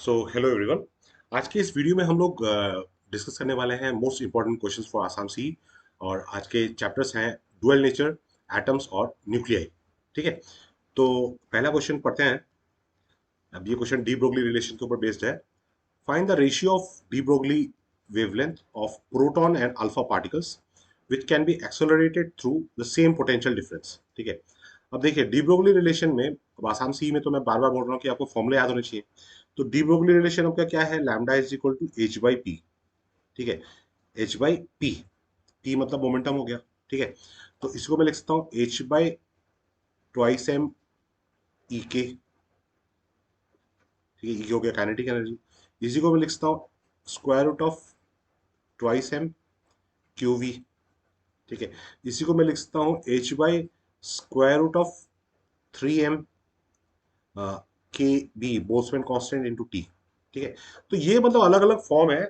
So hello everyone. आज के इस वीडियो में हम लोग डिस्कस करने वाले हैं most important questions for Assam C. और आज के चैप्टर्स हैं डुअल नेचर, एटम्स और न्यूक्लियाई। ठीक है, तो पहला क्वेश्चन पढ़ते हैं। अब ये क्वेश्चन डी ब्रोगली रिलेशन के ऊपर बेस्ड है। Find the ratio of de Broglie wavelength of proton and alpha particles which can be accelerated through the same potential difference. ठीक है, अब देखिए डी ब्रोगली रिलेशन में, अब आसाम सी में तो मैं बार बार बोल रहा हूँ कि आपको फॉर्मूला याद होने चाहिए। तो डी ब्रोगली रिलेशन आपका क्या है? Lambda is equal to H by P. ठीक है, एच बाई पी, पी मतलब मोमेंटम हो गया। ठीक है, तो इसको मैं लिख सकता हूँ H by twice M E K. ठीक है, ई हो गया काइनेटिक एनर्जी। इसी को मैं लिख सकता हूँ square root of twice M Q V. ठीक है, इसी को मैं लिख सकता हूँ H by square root of 3m K B Boltzmann constant into T. ठीक है, तो ये मतलब अलग अलग फॉर्म है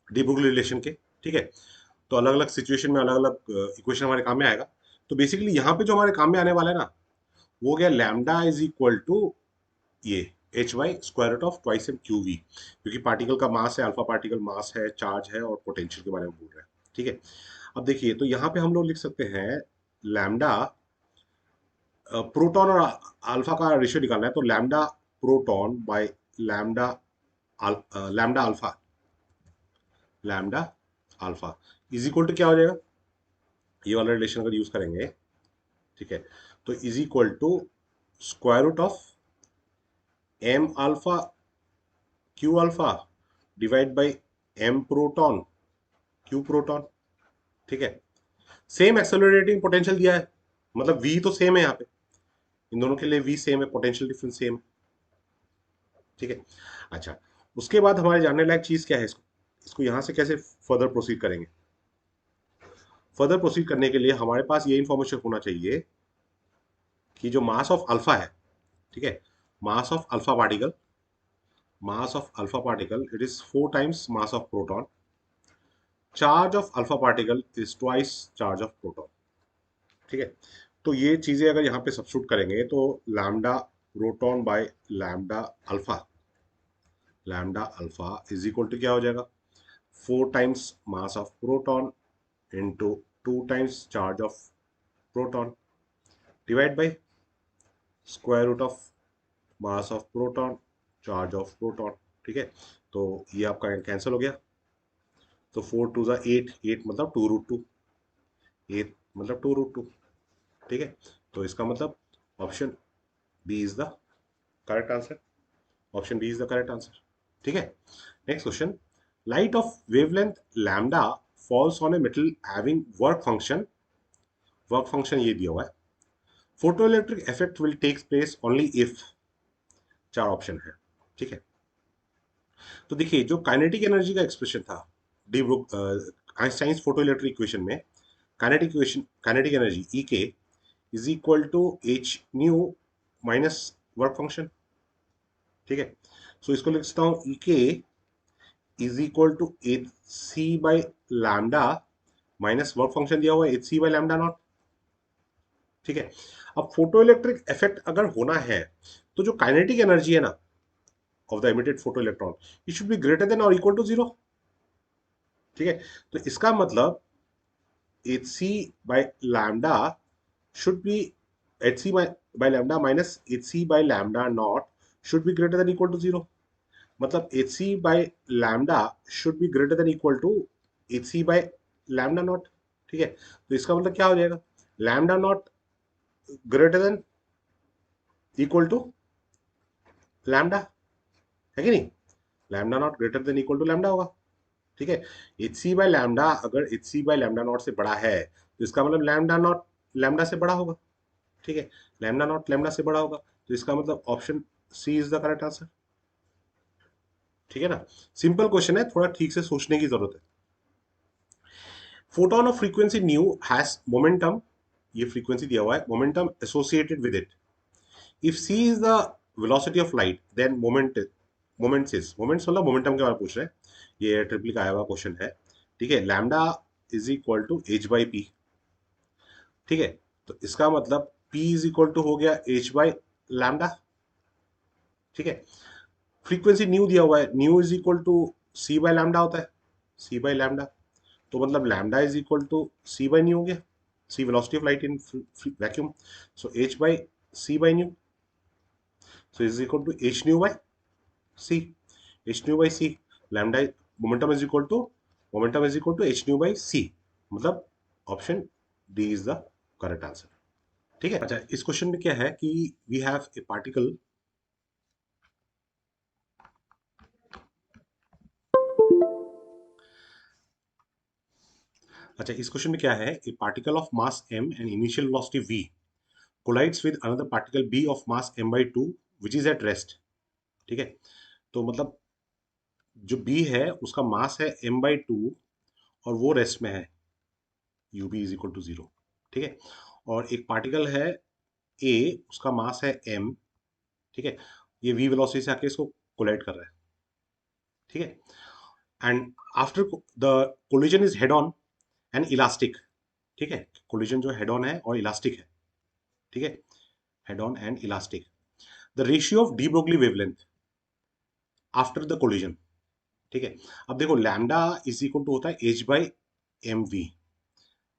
डी ब्रोगली रिलेशन के। ठीक है, तो अलग अलग सिचुएशन में अलग अलग इक्वेशन हमारे काम में आएगा। तो बेसिकली यहाँ पे जो हमारे काम में आने वाला है ना, वो गया लैम्डा इज इक्वल टू ये H by square root of twice M Q V, क्योंकि पार्टिकल का मास है, अल्फा पार्टिकल मास है, चार्ज है और पोटेंशियल के बारे में बोल रहे हैं। ठीक है, अब देखिए तो यहाँ पे हम लोग लिख सकते हैं लैम्डा, प्रोटॉन और अल्फा का रेशियो निकालना है, तो lambda proton by lambda lambda alpha, lambda alpha is equal to क्या हो जाएगा? ये वाला रिलेशन अगर यूज करेंगे, ठीक है, तो is equal to square root of M alpha Q alpha divide by M proton Q proton. ठीक है, सेम एक्सेलरेटिंग पोटेंशियल दिया है, मतलब वी तो सेम है यहाँ पे, इन दोनों के लिए वी सेम है, पोटेंशियल डिफरेंस सेम है। ठीक है, अच्छा, उसके बाद हमारे जानने लायक चीज क्या है? इसको इसको यहां से कैसे फर्दर प्रोसीड करेंगे? फर्दर प्रोसीड करने के लिए हमारे पास ये इंफॉर्मेशन होना चाहिए कि जो मास ऑफ अल्फा है, ठीक है, mass of alpha particle, mass of alpha particle it is 4 times mass of proton, charge of alpha particle is twice charge of proton। ठीक है, तो ये चीजें अगर यहाँ पे सब्स्टिट्यूट करेंगे तो lambda proton by lambda alpha, lambda alpha is equal to क्या हो जाएगा? 4 times mass of proton into 2 times charge of proton divide by square root of mass of proton charge of proton. ठीक है, तो ये आपका कैंसिल हो गया। तो 4 टू ज़ा 8, 8 मतलब 2 रूट 2, 8 मतलब 2 रूट 2। ठीक है, तो इसका मतलब option B is the correct answer. Option B is the correct answer. ठीक है, next question. Light of wavelength lambda falls on a metal having work function, work function ये दिया हुआ है, photo electric effect will take place only if, चार option है। ठीक है, तो देखिए जो काइनेटिक एनर्जी का एक्सप्रेशन था de Broglie Einstein's photo electric equation में, kinetic equation, kinetic energy E K is equal to H nu minus work function. ठीक है, सो इसको लिख सकता हूँ E K is equal to H C by lambda minus work function दिया हुआ है H C by lambda naught. ठीक है, अब फोटो इलेक्ट्रिक इफेक्ट अगर होना है तो जो काइनेटिक एनर्जी है ना of the emitted photo electron, it should be greater than और इक्वल टू जीरो। ठीक है, तो इसका मतलब H C by lambda should be hc by lambda minus hc by lambda naught should be greater than equal to 0। मतलब hc by lambda should be greater than equal to hc by lambda naught। ठीक है, तो इसका मतलब क्या हो जाएगा? Lambda naught greater than equal to lambda, है कि नहीं? Lambda naught greater than equal to lambda होगा। ठीक है, एच सी बाई लैम्डा अगर H C by lambda naught से बड़ा है तो इसका मतलब लैम्डा नॉट लैम्डा से बड़ा होगा। ठीक है, लैम्डा नॉट लैम्डा से बड़ा होगा, तो इसका मतलब option C is the correct answer. ठीक है ना, सिंपल क्वेश्चन है, थोड़ा ठीक से सोचने की जरूरत है। Photon of frequency nu has momentum, ये फ्रीक्वेंसी दिया हुआ है, momentum associated with it. If C is the velocity of light then moments is, moments मतलब मोमेंटम के बारे में पूछ रहे हैं, ये ट्रिपली का आया हुआ क्वेश्चन है। ठीक है, lambda is equal to H by P. ठीक है, तो इसका मतलब P इज इक्वल टू हो गया एच बाई लैम्डा। ठीक है, फ्रीक्वेंसी न्यू दिया हुआ है, nu is equal to C by lambda होता है, सी बाय लैम्डा। तो मतलब lambda is equal to C by nu हो गया, C velocity of light in vacuum, so H by C by nu, so is equal to H nu by C, H nu by C, lambda momentum is equal to H nu by C, मतलब option D is the correct answer. ठीक है। अच्छा, इस question में क्या है कि we have a particle, अच्छा इस क्वेश्चन में क्या है, a particle of mass m and initial velocity v collides with another particle b of mass m by 2 which is at rest. ठीक है, तो मतलब जो b है उसका मास है m by 2 और वो रेस्ट में है, ub इज इक्वल टू 0। ठीक है, और एक पार्टिकल है a, उसका मास है m। ठीक है, ये v वेलोसिटी से आके इसको कोलाइड कर रहा है। ठीक है, and after the collision is head on and elastic. ठीक है, कोलिजन जो हेड ऑन है और इलास्टिक है। ठीक है, head on and elastic, the ratio of de Broglie wavelength after the collision. ठीक है, अब देखो लैम्डा इज इक्वल टू होता है एच बाई एम वी।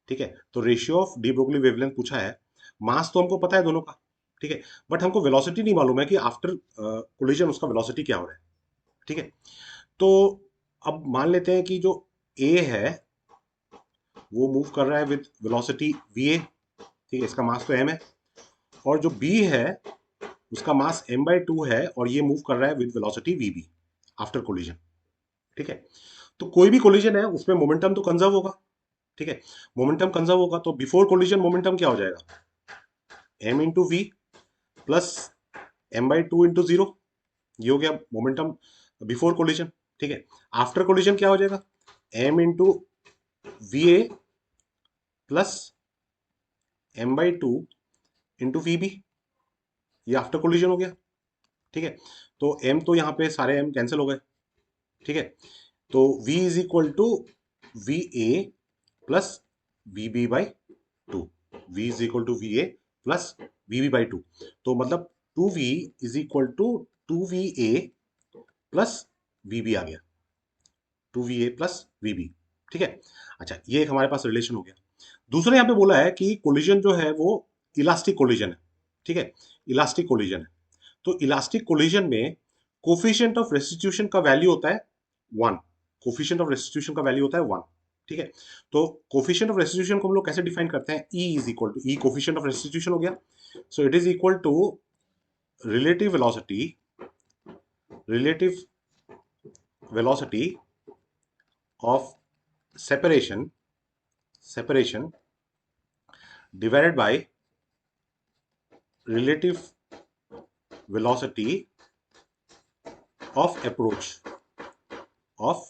ठीक है, तो ratio of de Broglie wavelength पूछा है, मास तो हमको पता है दोनों का। ठीक है, बट हमको वेलोसिटी नहीं मालूम है कि आफ्टर कोलिजन उसका वेलोसिटी क्या हो रहा है। ठीक है, तो अब मान लेते हैं कि जो ए है वो मूव कर रहा है विद वेलोसिटी वी ए। ठीक है, इसका मास तो एम है, और जो बी है उसका मास m by 2 है और ये मूव कर रहा है with velocity vb after collision. ठीक है, तो कोई भी कोलिजन है उसमें मोमेंटम तो कंजर्व होगा। ठीक है, मोमेंटम कंजर्व होगा तो बिफोर कोलिजन मोमेंटम क्या हो जाएगा, m into V plus m by 2 into zero, ये हो गया मोमेंटम बिफोर कोलिजन। ठीक है, आफ्टर कोलिजन क्या हो जाएगा, m into V A plus m by 2 into V B, ये आफ्टर कोलिजन हो गया। ठीक है, तो m तो यहाँ पे सारे m कैंसिल हो गए। ठीक है, तो v is equal to V A plus V B by two, V is equal to V A plus V B by two, तो मतलब two V is equal to two V A plus V B आ गया, two V A plus V B. ठीक है, अच्छा ये एक हमारे पास रिलेशन हो गया। दूसरा यहाँ पे बोला है कि कोलिजन जो है वो इलास्टिक कोलिजन है। ठीक है, इलास्टिक कोलिजन है, तो इलास्टिक कोलिजन में कोफिशिएंट ऑफ रेस्टिट्यूशन का वैल्यू होता है 1, कोफिशिएंट ऑफ रेस्टिट्यूशन का वैल्यू होता है 1। ठीक है, तो कोफिशिएंट ऑफ रेस्टिट्यूशन को हम लोग कैसे डिफाइन करते हैं, E is equal to, E coefficient of restitution हो गया, so it is equal to relative velocity, relative velocity of separation, separation divided by relative velocity of approach, of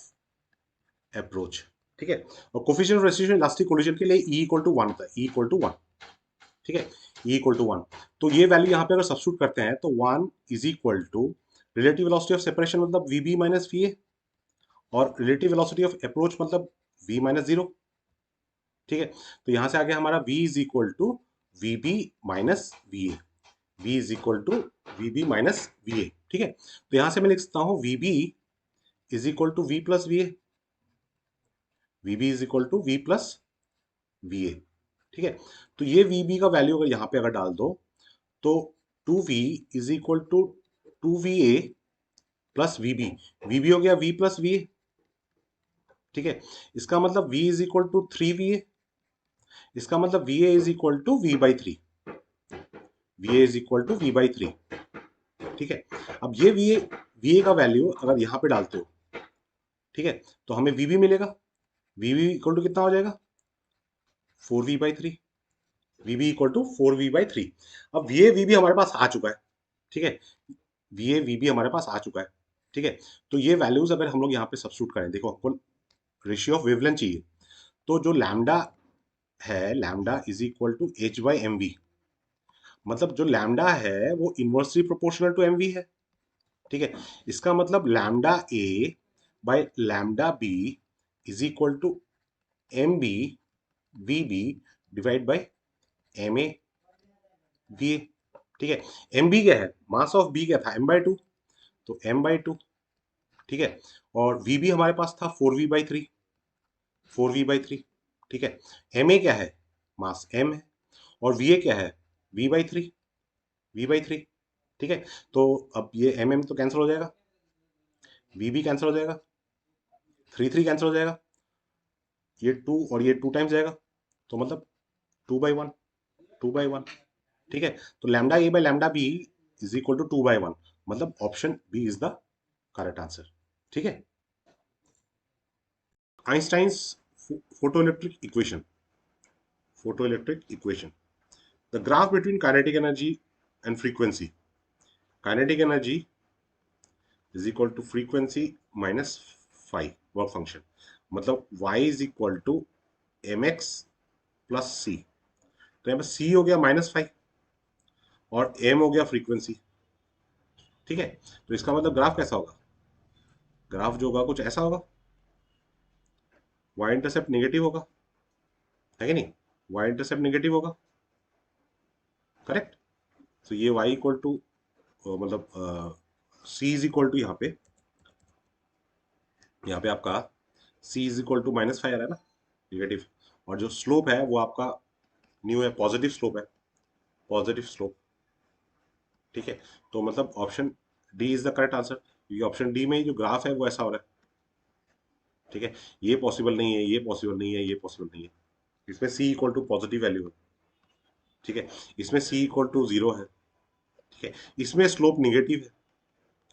approach. ठीक है, और coefficient of restitution elastic collision के लिए E equal to 1 होता है, E equal to 1। ठीक है, E equal to 1, तो ये वैल्यू यहाँ पे अगर सब्स्टिट्यूट करते हैं तो 1 is equal to relative velocity of separation मतलब VB माइनस VA, और रिलेटिव वेलोसिटी ऑफ अप्रोच मतलब V माइनस 0। ठीक है, तो यहाँ से आगे हमारा V is equal to VB minus VA, V is equal to VB minus VA। ठीक है, तो यहाँ से मैं लिख सकता हूँ VB is equal to V plus VA, VB is equal to V plus VA। ठीक है, तो ये VB का वैल्यू अगर यहाँ पे अगर डाल दो तो 2V is equal to 2VA plus VB, VB हो गया V प्लस VA। ठीक है, इसका मतलब V is equal to 3VA, इसका मतलब VA is equal to V by 3, VA is equal to V by 3। ठीक है, अब ये VA का वैल्यू अगर यहाँ पे डालते हो, ठीक है, तो हमें VB मिलेगा, VB इक्वल टू कितना हो जाएगा 4V by 3, VB equal to 4V by 3। अब VA VB हमारे पास आ चुका है। ठीक है, VA VB हमारे पास आ चुका है। ठीक है, तो ये वैल्यूज अगर हम लोग यहाँ पे सब्स्टिट्यूट करें, देखो हमको रेशियो ऑफ वेवलेंथ चाहिए, तो जो लैम्डा है, lambda is equal to H by M V, मतलब जो लैम्डा है वो inversely proportional to M V है। ठीक है, इसका मतलब lambda A by lambda B is equal to M B V B divide by M A V A. ठीक है, एम बी क्या है, मास ऑफ बी क्या था m by 2, तो m/2, ठीक है। और v भी हमारे पास था 4v/3, 4v/3, ठीक है। ma क्या है, मास m है, और va क्या है, v/3, v/3, ठीक है। तो अब ये mm तो कैंसिल हो जाएगा, v भी कैंसिल हो जाएगा, 3 कैंसिल हो जाएगा, ये 2 और ये 2 टाइम्स जाएगा, तो मतलब 2/1, 2/1, ठीक है। तो lambda A by lambda B is equal to 2/1, मतलब option B is the correct answer, ठीक है। Einstein's photoelectric equation, photoelectric equation, the graph between kinetic energy and frequency, kinetic energy is equal to frequency minus five work function, मतलब y is equal to mx plus C. तो यहाँ पे c हो गया -5 और m हो गया frequency, ठीक है। तो इसका मतलब ग्राफ कैसा होगा, ग्राफ जो होगा कुछ ऐसा होगा, y इंटरसेप्ट नेगेटिव होगा, है कि नहीं, y इंटरसेप्ट नेगेटिव होगा, करेक्ट। तो ये y इक्वल टू मतलब c इज इक्वल टू यहाँ पे आपका c इज इक्वल टू -5 आ रहा है ना, नेगेटिव, और जो स्लोप है वो आपका न्यू है, पॉजिटिव स्लोप है, पॉजिटिव स्लोप, ठीक है। तो मतलब option D is the correct answer, क्योंकि ऑप्शन डी में ही जो ग्राफ है वो ऐसा हो रहा है, ठीक है। ये पॉसिबल नहीं है, ये पॉसिबल नहीं है, ये पॉसिबल नहीं है, इसमें c equal to positive value है, ठीक है। इसमें c इक्वल टू 0 है, ठीक है। इसमें स्लोप निगेटिव है,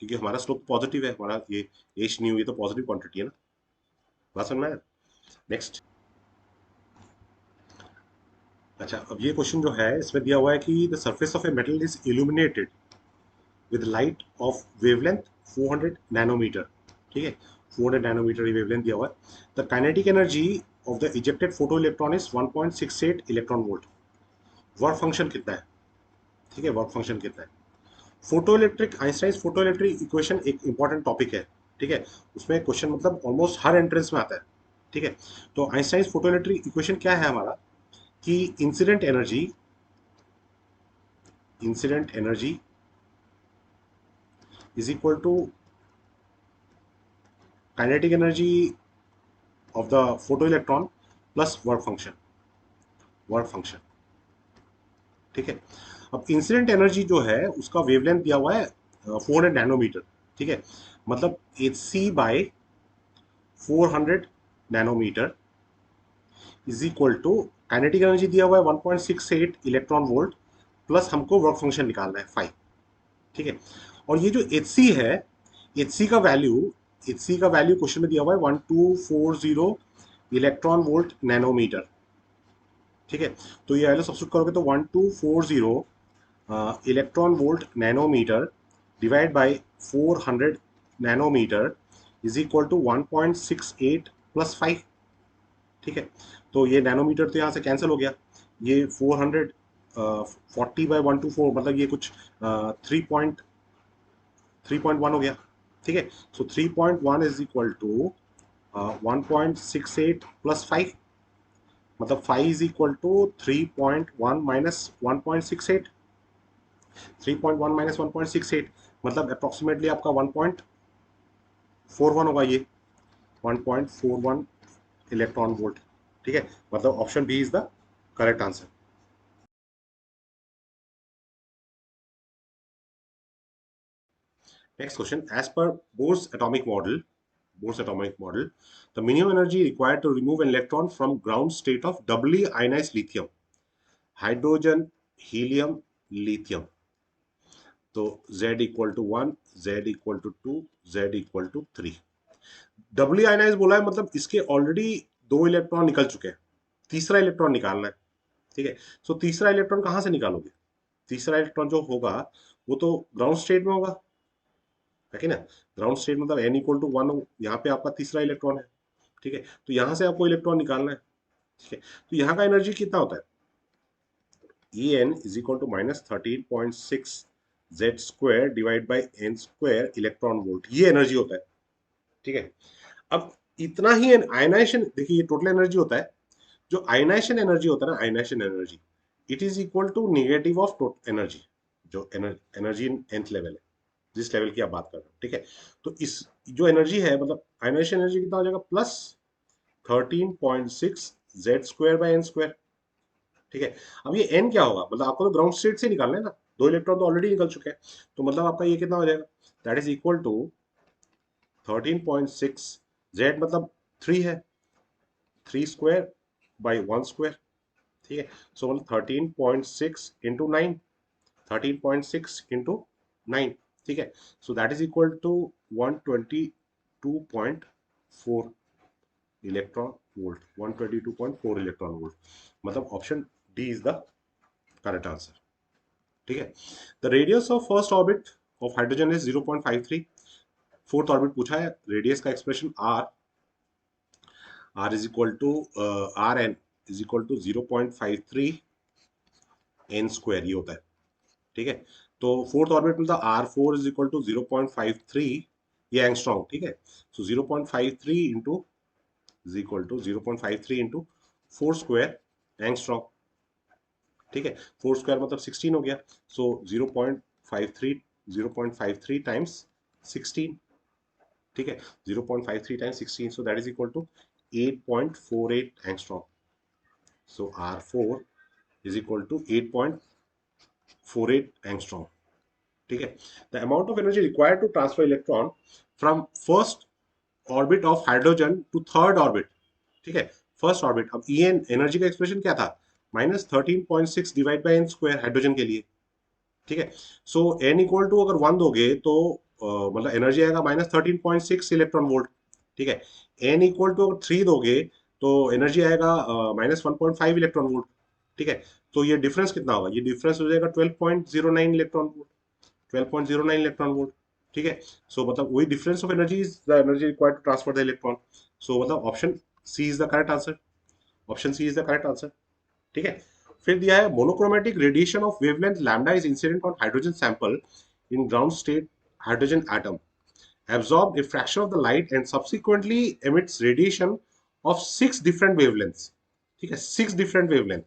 क्योंकि हमारा स्लोप पॉजिटिव है, हमारा ये एच न्यू, ये तो पॉजिटिव क्वांटिटी है ना, बात समझ में आया। नेक्स्ट, अच्छा अब ये क्वेश्चन जो है इसमें दिया हुआ है कि the surface of a metal is illuminated with light of wavelength 400 nanometer, ठीक है, 400 नैनोमीटर वेवलेंथ दिया हुआ है। The kinetic energy of the ejected photo electron is 1.68 electron volt, work function कितना है, ठीक है, वर्क फंक्शन कितना है। Photo electric, Einstein photo electric equation एक इंपॉर्टेंट टॉपिक है, ठीक है। उसमें क्वेश्चन मतलब ऑलमोस्ट हर एंट्रेंस में आता है, ठीक है। तो आइंस्टाइन फोटो इलेक्ट्रिक इक्वेशन क्या है हमारा, कि incident energy is equal to kinetic energy of the photo electron plus work function, work function, ठीक है। अब इंसिडेंट एनर्जी जो है उसका वेवलेंथ दिया हुआ है 400 नैनोमीटर, ठीक है, मतलब H C by 400 nanometer is equal to kinetic energy दिया हुआ है 1.68 इलेक्ट्रॉन वोल्ट, प्लस हमको वर्क फंक्शन निकालना है 5, ठीक है। और ये जो एच सी है, एच सी का वैल्यू, एच सी का वैल्यू क्वेश्चन में दिया हुआ है 1240 इलेक्ट्रॉन वोल्ट नैनोमीटर, ठीक है। तो ये वैल्यू सब्स्टिट्यूट करोगे तो 1240 electron volt nanometre divide by 400 nanometer is equal to 1.68 plus 5, ठीक है। तो ये नैनोमीटर तो यहाँ से कैंसिल हो गया, ये 400 40/124 मतलब ये कुछ 3.1 हो गया, ठीक है। So 3.1 is equal to 1.68 plus 5, मतलब 5 is equal to 3.1 minus 1.68, 3.1 minus 1.68 मतलब अप्रोक्सीमेटली आपका 1.41 होगा, ये 1.41 इलेक्ट्रॉन वोल्ट, ठीक है। मतलब option B is the correct answer. Next question, as पर Bohr's atomic model, the minimum energy required to remove an electron from ground state of doubly ionized lithium, hydrogen, helium, lithium, तो Z equal to 1, Z equal to 2, Z equal to 3। Doubly ionize बोला है, मतलब इसके already 2 electron निकल चुके हैं, तीसरा electron निकालना है, ठीक है। सो तीसरा इलेक्ट्रॉन कहां से निकालोगे, तीसरा इलेक्ट्रॉन जो होगा वो तो ग्राउंड स्टेट में होगा, है कि ना। ग्राउंड स्टेट मतलब n इक्वल टू 1, यहाँ पे आपका तीसरा इलेक्ट्रॉन है, ठीक है। तो यहां से आपको इलेक्ट्रॉन निकालना है, ठीक है। तो यहाँ का एनर्जी कितना होता है, En is equal to -13.6 Z square divide by N square electron volt, ये एनर्जी होता है, ठीक है। अब इतना ही आयनाइजेशन, देखिए ये टोटल एनर्जी होता है, जो आयनाइजेशन एनर्जी होता है ना, ionization energy it is equal to negative of total energy, जो एनर्जी इन nth लेवल है, जिस लेवल की आप बात कर रहे हो, ठीक है। तो इस जो एनर्जी है, मतलब आयनाइजेशन एनर्जी कितना हो जाएगा, plus 13.6 Z square by N square, ठीक है। अब ये एन क्या होगा, मतलब आपको तो ग्राउंड स्टेट से निकालना है ना, 2 इलेक्ट्रॉन तो ऑलरेडी निकल चुके हैं, तो मतलब आपका ये कितना हो जाएगा, that is equal to 13.6, Z मतलब 3 है, 3 स्क्वायर बाई 1 स्क्वायर, ठीक है। सो मतलब 13.6 इंटू 9, 13.6 इंटू 9, ठीक है। So that is equal to 122.4 electron volt, 122.4 electron volt, मतलब option D is the correct answer, ठीक है। The radius of first orbit of hydrogen is 0.53, fourth orbit पूछा है, रेडियस का expression R is equal to R N is equal to 0.53 N square, ये होता है, ठीक है। तो फोर्थ ऑर्बिट में था R4 इज इक्वल टू 0.53, ये एंगस्ट्रॉम, ठीक है। So 0.53 into is equal to 0.53 into 4 square angstrom, ठीक है। 4 स्क्वायर मतलब 16 हो गया, सो 0.53 टाइम्स 16, ठीक है। 0.53 times 16, so that is equal to 8.48 angstrom, so R4 is equal to 8.48 angstrom, ठीक है। The amount of energy required to transfer electron from first orbit of hydrogen to third orbit, ठीक है। First orbit, अब E N energy का expression क्या था, -13.6 divide by N square hydrogen के लिए, ठीक है। सो एन इक्वल टू अगर 1 दोगे तो मतलब एनर्जी आएगा -13.6 इलेक्ट्रॉन वोल्ट, ठीक है। एन इक्वल टू अगर 3 दोगे तो एनर्जी आएगा -1.5 इलेक्ट्रॉन वोल्ट, ठीक है। तो ये डिफरेंस कितना होगा, ये डिफरेंस हो जाएगा 12.09 इलेक्ट्रॉन वोल्ट, 12.09 इलेक्ट्रॉन वोल्ट, ठीक है। सो मतलब वही difference of energy is the energy required to transfer the electron, so मतलब option C is the correct answer, option C is the correct answer, ठीक है। फिर दिया है monochromatic radiation of wavelength lambda is incident on hydrogen sample in ground state hydrogen atom, absorbed a fraction of the light and subsequently emits radiation of 6 different wavelengths, ठीक है, 6 different wavelength।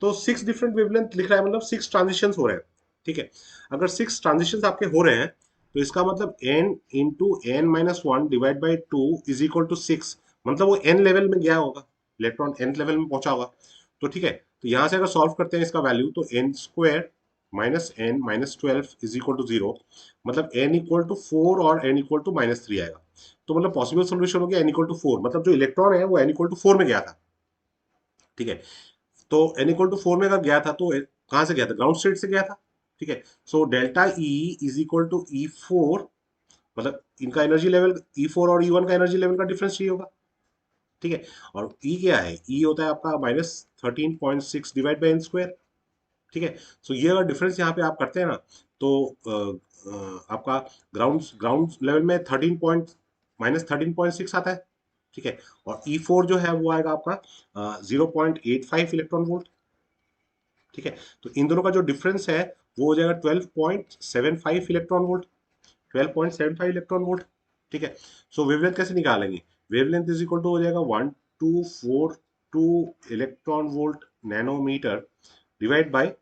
तो 6 different wavelength लिख रहा है, मतलब 6 transition हो रहे हैं, ठीक है। अगर 6 ट्रांजिशन आपके हो रहे हैं तो इसका मतलब n into N minus one divide by two is equal to 6, मतलब वो n लेवल में गया होगा, इलेक्ट्रॉन n लेवल में पहुंचा होगा, तो ठीक है। तो यहां से अगर सॉल्व करते हैं इसका वैल्यू, तो n square minus N minus 12 is equal to 0, मतलब n इक्वल टू 4 और n इक्वल टू -3 आएगा, तो मतलब पॉसिबल सोल्यूशन हो गया n इक्वल टू 4, मतलब जो इलेक्ट्रॉन है वो n इक्वल टू 4 में गया था, ठीक है। तो n इक्वल टू 4 में अगर गया था तो कहां से गया था, ग्राउंड स्टेट से गया था, ठीक है। So delta E is equal to E4, मतलब इनका एनर्जी लेवल E4 और E1 का एनर्जी लेवल का डिफरेंस चाहिए होगा, ठीक है। और ई क्या है, ई होता है आपका -13.6 डिवाइड बाई एन स्क्वायर, ठीक है। सो ये अगर डिफरेंस यहाँ पे आप करते हैं ना, तो आपका ग्राउंड ग्राउंड लेवल में 13.6 आता है, ठीक है। और E4 जो है वो आएगा आपका 0.85 इलेक्ट्रॉन वोल्ट, ठीक है। तो इन दोनों का जो डिफरेंस है वो हो जाएगा 12.75 इलेक्ट्रॉन वोल्ट, 12.75 इलेक्ट्रॉन वोल्ट, ठीक है। सो वेवलेंथ कैसे निकालेंगे, वेवलेंथ इज इक्वल टू हो जाएगा 1242 electron volt nanometre divide by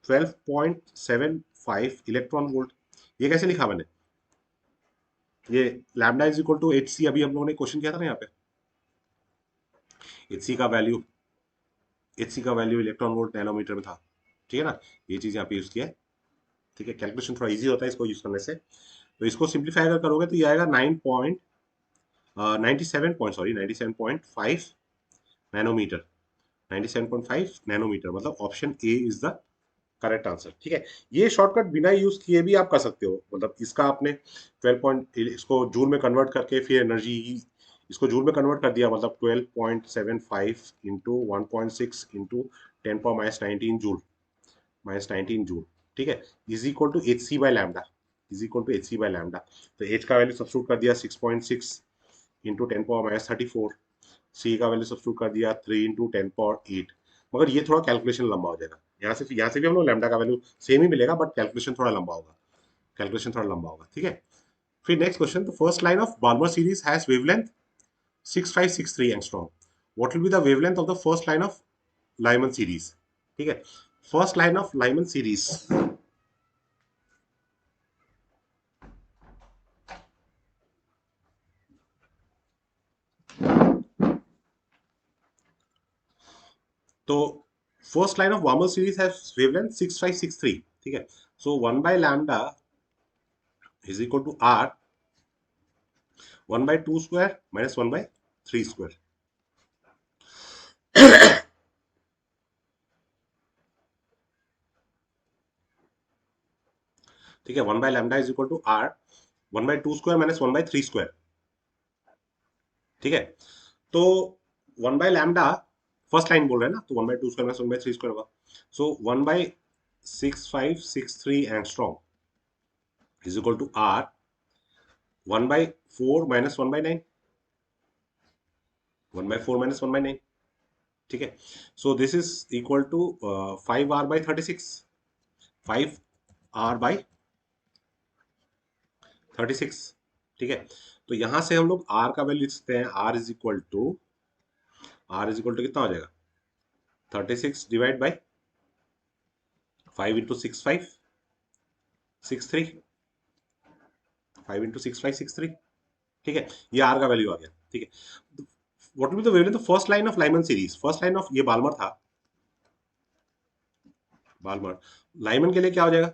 12.75 electron volt. ये कैसे लिखा मैंने, ये lambda is equal to H C, अभी हम लोगों ने क्वेश्चन किया था ना यहाँ पे, एच सी का वैल्यू, एच सी का वैल्यू इलेक्ट्रॉन वोल्ट नैनोमीटर में था, ठीक है ना, ये चीज यहाँ पे यूज किया है, ठीक है। कैलकुलेशन थोड़ा इजी होता है इसको यूज करने से, तो इसको सिंप्लीफाई अगर करोगे तो ये आएगा 97.5 नैनोमीटर, 97.5 नैनोमीटर, मतलब option A is the correct answer, ठीक है। ये शॉर्टकट बिना यूज किए भी आप कर सकते हो, मतलब इसका आपने 12 पॉइंट इसको जूल में कन्वर्ट करके फिर एनर्जी इसको जूल में कन्वर्ट कर दिया, मतलब 12.75 into 1.6 into 10 power -19 joule, -19 joule, ठीक है, is equal to H C by lambda, is equal to H C by lambda. तो एच का वैल्यू सब्स्टिट्यूट कर दिया 6.6 इंटू 10 पावर -34, सी का वैल्यू सब्स्टिट्यूट कर दिया 3 इंटू 10 पावर 8, मगर ये थोड़ा कैलकुलेशन लंबा हो जाएगा, यहाँ से भी हम लोग लैम्डा का वैल्यू सेम ही मिलेगा, बट कैलकुलेशन थोड़ा लंबा होगा, कैलकुलेशन थोड़ा लंबा होगा, ठीक है। फिर next question, the first line of Balmer series has wavelength 6563 angstrom, what will be the wavelength of the first line of Lyman series, ठीक है। First line of Lyman series, तो first line of Balmer series has wavelength 6563, ठीक है। So 1 by lambda is equal to R 1 by 2 square minus 1 by 3 square. ठीक है, 1 by lambda is equal to R 1 by 2 square minus 1 by 3 square. ठीक है, तो 1 by lambda first line बोल रहे हैं ना, तो 1 by 2 square minus 1 by 3 square होगा। So 1 by 6563 angstrom is equal to R 1 by 4 minus 1 by 9, 1 by 4 minus 1 by 9। ठीक है, so this is equal to 5 R by 36, 5 R by 36। ठीक है, तो यहां से हम लोग आर का वैल्यू लिख सकते हैं, आर इज इक्वल टू कितना हो जाएगा 36 डिवाइड बाय 5 इंटू 6563, 5 इंटू 6563। ठीक है, ये आर का वैल्यू आ गया। ठीक है, what will be the wavelength of first line of Lyman series, first line of ये बाल्मर था, बाल्मर लाइमन के लिए क्या हो जाएगा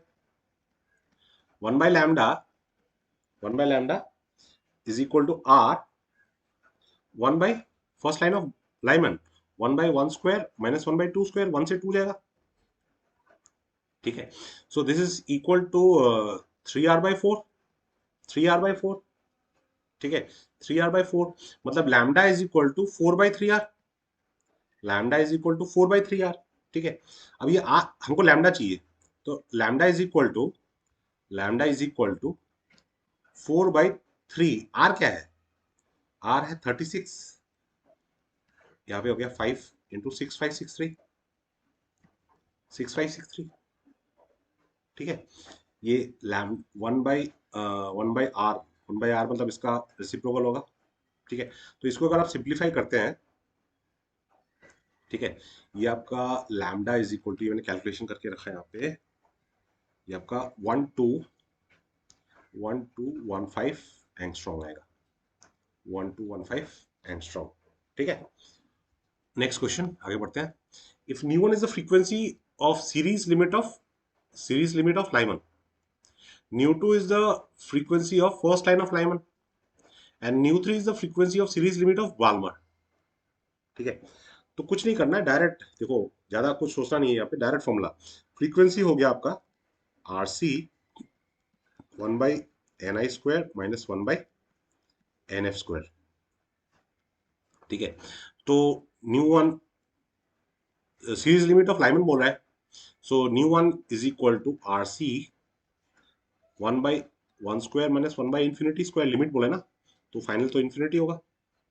1 by lambda, 1 by lambda is equal to R 1 by first line of Lyman 1 by 1 square minus 1 by 2 square, 1 से 2 जाएगा। ठीक है, so this is equal to 3 R by 4, 3 R by 4। ठीक है, 3 आर बाय 4 मतलब lambda is equal to 4 by 3 R, lambda is equal to 4 by 3 R. ठीक है, अब ये हमको लैम्डा चाहिए, तो lambda is equal to 4 by 3। R क्या है, आर है 36, यहाँ पे हो गया 5 इंटू 6563, 6563। ठीक है, ये लैम 1 बाई आर मतलब इसका रेसिप्रोकल होगा। ठीक है, तो इसको अगर आप सिंप्लीफाई करते हैं, ठीक है, ये आपका लैम्डा इज इक्वल टू, मैंने कैलकुलेशन करके रखा है यहाँ पे, ये आपका 1215 एंगस्ट्रॉम आएगा, 1215 एंगस्ट्रॉम। ठीक है, नेक्स्ट क्वेश्चन आगे बढ़ते हैं। If nu one is the frequency of series limit of Lyman, nu two is the frequency of first line of Lyman and nu three is the frequency of series limit of Balmer. ठीक है, तो कुछ नहीं करना है, direct देखो, ज्यादा कुछ सोचना नहीं है यहाँ पे, डायरेक्ट फॉर्मूला। फ्रीक्वेंसी हो गया आपका R C 1 by N I square minus 1 by N F square. ठीक है, तो nu one series limit of Lyman बोल रहा है, so nu one is equal to R C 1 by 1 square minus 1 by infinity square, limit बोले ना, तो final तो इंफिनिटी होगा।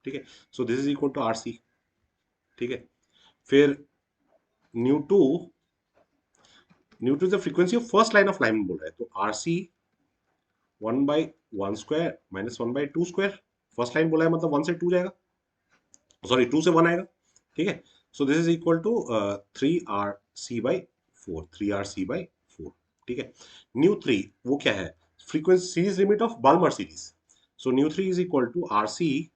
ठीक है, so this is equal to R C. ठीक है, फिर nu two is the frequency of first line of Lyman बोल रहा है, तो R C 1 by 1 square minus 1 by 2 square, first line बोला है मतलब 1 से 2 जाएगा, सॉरी 2 से 1 आएगा। ठीक है, so this is equal to 3 R C by 4, 3 R C by 4। ठीक है, न्यू थ्री वो क्या है, frequency series limit of Balmer series, so nu three is equal to R C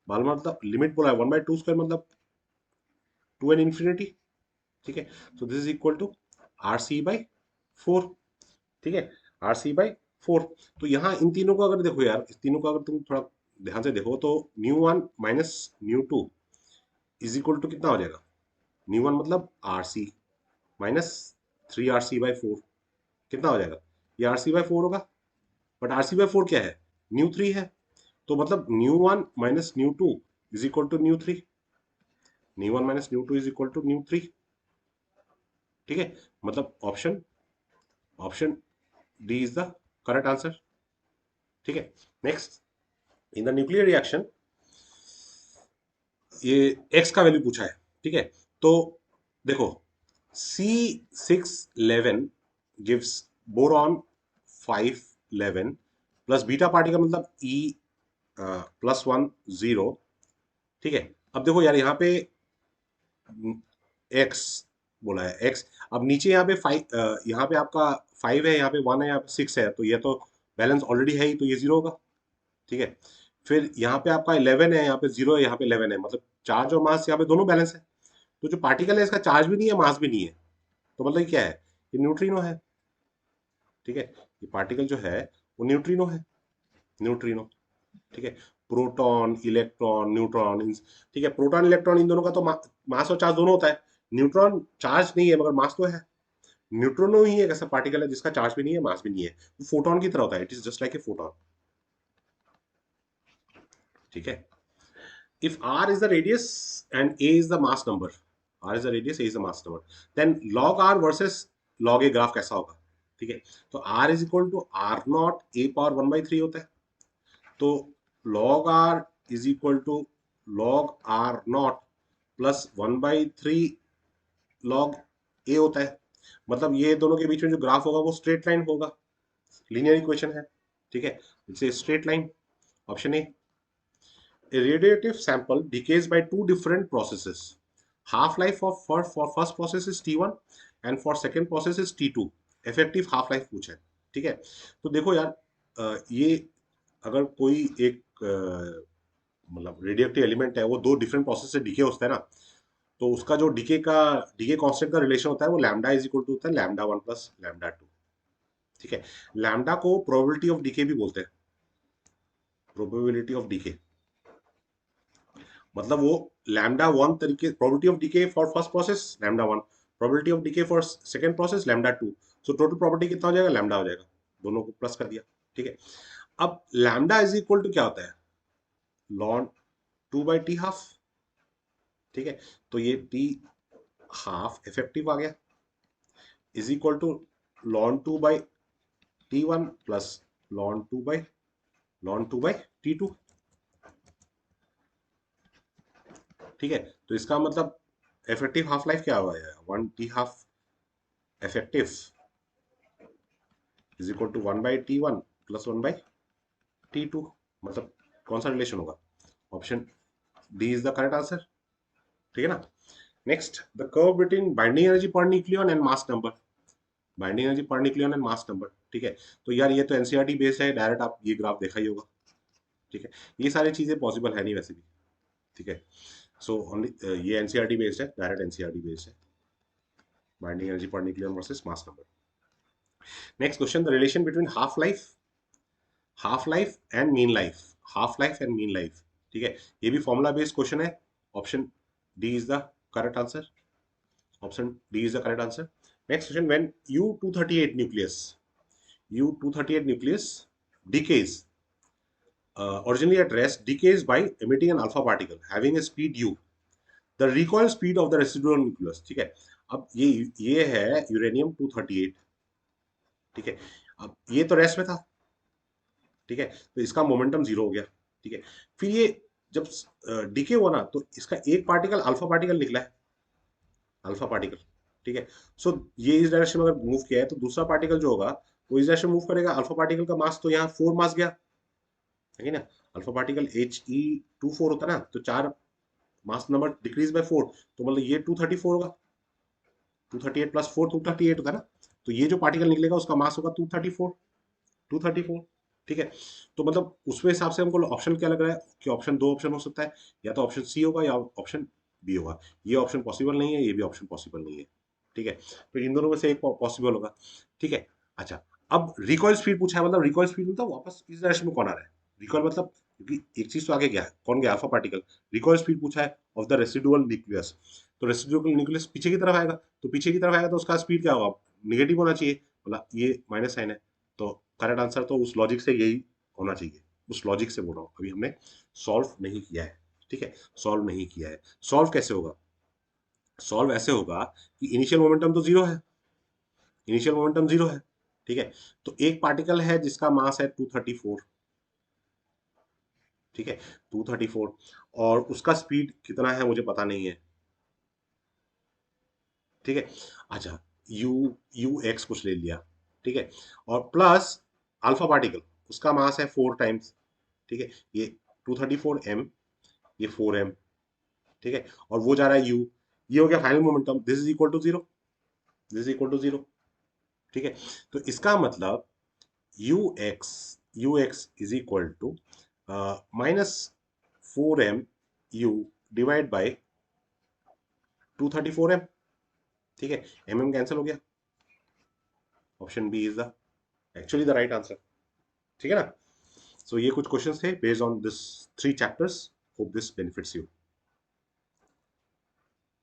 Balmer मतलब लिमिट बोला है 1 बाई 2 स्क्वायर मतलब 2 N infinity. ठीक है, so this is equal to R C by 4। ठीक है, आर सी बाई 4। तो यहाँ इन तीनों को अगर देखो यार, इस तीनों को अगर तुम थोड़ा ध्यान से देखो, तो nu one minus nu two is equal to कितना हो जाएगा, न्यू वन मतलब R C minus 3 R C by 4, कितना हो जाएगा, ये आर सी बाई 4 होगा, बट आर सी बाई 4 क्या है, न्यू थ्री है, तो मतलब nu one minus nu two is equal to nu three, nu one minus nu two is equal to nu three. ठीक है, मतलब option D is the correct answer. ठीक है, next, in the nuclear reaction, ये X का value पूछा है। ठीक है, तो देखो C611 gives boron 511 plus beta party का मतलब E+1 0। ठीक है, अब देखो यार यहाँ पे एक्स बोला है, एक्स, अब नीचे यहाँ पे 5, यहाँ पे आपका 5 है, यहाँ पे 1 है, यहाँ पे 6 है, तो ये तो बैलेंस ऑलरेडी है ही, तो ये 0 होगा। ठीक है, फिर यहाँ पे आपका 11 है, यहाँ पे 0 है, यहाँ पे 11 है, मतलब चार्ज और मास यहाँ पे दोनों बैलेंस है। तो जो पार्टिकल है इसका चार्ज भी नहीं है, मास भी नहीं है, तो मतलब ये क्या है, ये न्यूट्रिनो है। ठीक है, ये पार्टिकल जो है वो न्यूट्रिनो है, न्यूट्रिनो। ठीक है, प्रोटॉन इलेक्ट्रॉन न्यूट्रॉन ठीक है, प्रोटॉन इलेक्ट्रॉन इन दोनों का तो मास और चार्ज दोनों होता है। न्यूट्रॉन चार्ज नहीं है मगर मास तो है। न्यूट्रॉनो ही एक ऐसा पार्टिकल है जिसका चार्ज भी नहीं है, मास भी नहीं है, वो फोटोन की तरह होता है, it is just like a photon. ठीक है, if r is the radius and a is the mass number, r is the radius, a is the mass number, then log r versus log a graph कैसा होगा। ठीक है, तो r is equal to R nought A power 1/3 होता है, तो log r is equal to log r nought plus 1/3 log a होता है। मतलब ये दोनों के बीच में जो ग्राफ होगा वो स्ट्रेट लाइन होगा, लीनियर इक्वेशन है। ठीक है, it's a straight line. Option A, a radiative sample decays by two different processes. Half life of for first process is T1 and for second process is T2. Effective half life पूछा है। ठीक है, तो देखो यार, ये अगर कोई एक मतलब रेडियोएक्टिव एलिमेंट है, वो दो डिफरेंट प्रोसेस से डिके होता है ना, तो उसका जो डिके कांस्टेंट का रिलेशन होता है वो लैम्डा इज इक्वल टू होता है लैम्डा 1 प्लस लैम्डा 2। ठीक है, लैम्डा को प्रोबेबिलिटी ऑफ डिके भी बोलते हैं, प्रोबेबिलिटी ऑफ डिके। मतलब वो लैम्डा 1 तरीके, probability of decay for first process lambda 1, probability of decay for second process lambda 2। So total probability कितना हो जाएगा, लैम्डा हो जाएगा, दोनों को प्लस कर दिया। ठीक है, अब लैम्डा इज इक्वल टू क्या होता है, लॉन 2/t हाफ। ठीक है, तो ये t हाफ इफेक्टिव आ गया, is equal to ln 2/t1 plus ln 2/t2। ठीक है, तो इसका मतलब इफेक्टिव हाफ लाइफ क्या हुआ है, 1t half effective is equal to 1/t1 plus 1/t2। मतलब कौन सा रिलेशन होगा, option D is the correct answer. ठीक है ना। Next, the curve between binding energy per nucleon and mass number, binding energy per nucleon and mass number. ठीक है, तो यार ये तो एनसीईआरटी बेस्ड है, डायरेक्ट आप ये ग्राफ देखा ही होगा। ठीक है, ये सारी चीजें पॉसिबल है नहीं वैसे भी। ठीक है, सो ओनली ये एनसीईआरटी बेस्ड है, डायरेक्ट एनसीईआरटी बेस्ड है, binding energy per nucleon versus mass number. Next question, the relation between half life and mean life, half life and mean life. ठीक है, ये भी फॉर्मूला बेस्ड क्वेश्चन है, option D is the correct answer, option D is the correct answer. Next question, when U238 nucleus, U238 nucleus decays, originally at rest, decays by emitting an alpha particle having a speed u, the recoil speed of the residual nucleus। ठीक है, अब ये है uranium 238। ठीक है, अब ये तो रेस्ट में था। ठीक है, तो इसका मोमेंटम जीरो हो गया। ठीक है, फिर ये जब डीके हुआ ना, तो इसका एक पार्टिकल अल्फा पार्टिकल निकला है, अल्फा पार्टिकल। ठीक है, सो ये इस डायरेक्शन में अगर मूव किया है तो दूसरा पार्टिकल जो होगा वो इस डायरेक्शन मूव करेगा। अल्फा पार्टिकल का मास तो यहाँ 4 मास गया है ना, अल्फा पार्टिकल He24 होता है ना, तो 4 मास नंबर डिक्रीज बाय 4, तो मतलब ये 234 होगा, 238 प्लस 4 238 होता है ना, तो ये जो पार्टिकल निकलेगा उसका मास होगा 234, 234। ठीक है, तो मतलब उसमें हिसाब से हमको ऑप्शन क्या लग रहा है कि ऑप्शन दो ऑप्शन हो सकता है, या तो ऑप्शन सी होगा या ऑप्शन बी होगा। ये ऑप्शन पॉसिबल नहीं है, ये भी ऑप्शन पॉसिबल नहीं है। ठीक है, तो इन दोनों में से एक पॉसिबल होगा। ठीक है, अच्छा, अब रिकॉइल स्पीड पूछा है, मतलब रिकॉइल स्पीड मतलब वापस इस डायरेक्शन में कौन आ रहा है, रिकॉइल मतलब क्योंकि एक चीज तो आगे गया है, कौन गया, अल्फा पार्टिकल। रिकॉइल स्पीड पूछा है ऑफ द रेसिडुअल न्यूक्लियस, तो रेसिडुअल न्यूक्लियस पीछे की तरफ आएगा, तो पीछे की तरफ आएगा तो उसका स्पीड क्या होगा, निगेटिव होना चाहिए, मतलब ये माइनस साइन है, तो करेक्ट आंसर तो उस लॉजिक से यही होना चाहिए। उस लॉजिक से बोल रहा हूँ, अभी हमने सॉल्व नहीं किया है। ठीक है, सॉल्व नहीं किया है। सॉल्व कैसे होगा, सॉल्व ऐसे होगा कि इनिशियल मोमेंटम तो जीरो है, इनिशियल मोमेंटम जीरो है। ठीक है, तो एक पार्टिकल है जिसका मास है 234। ठीक है, 234, और उसका स्पीड कितना है मुझे पता नहीं है। ठीक है, अच्छा, यू यू एक्स कुछ ले लिया। ठीक है, और प्लस अल्फा पार्टिकल, उसका मास है 4 टाइम्स। ठीक है, ये 234 m, ये 4 m। ठीक है, और वो जा रहा है यू, ये हो गया final momentum, this is equal to zero, this is equal to zero. ठीक है, तो इसका मतलब U X is equal to -4 m u divide by 234 M, ठीक है, एम कैंसिल हो गया, option B is the actually the right answer, ठीक है ना। सो ये कुछ क्वेश्चंस थे based on this 3 chapters, hope this benefits you.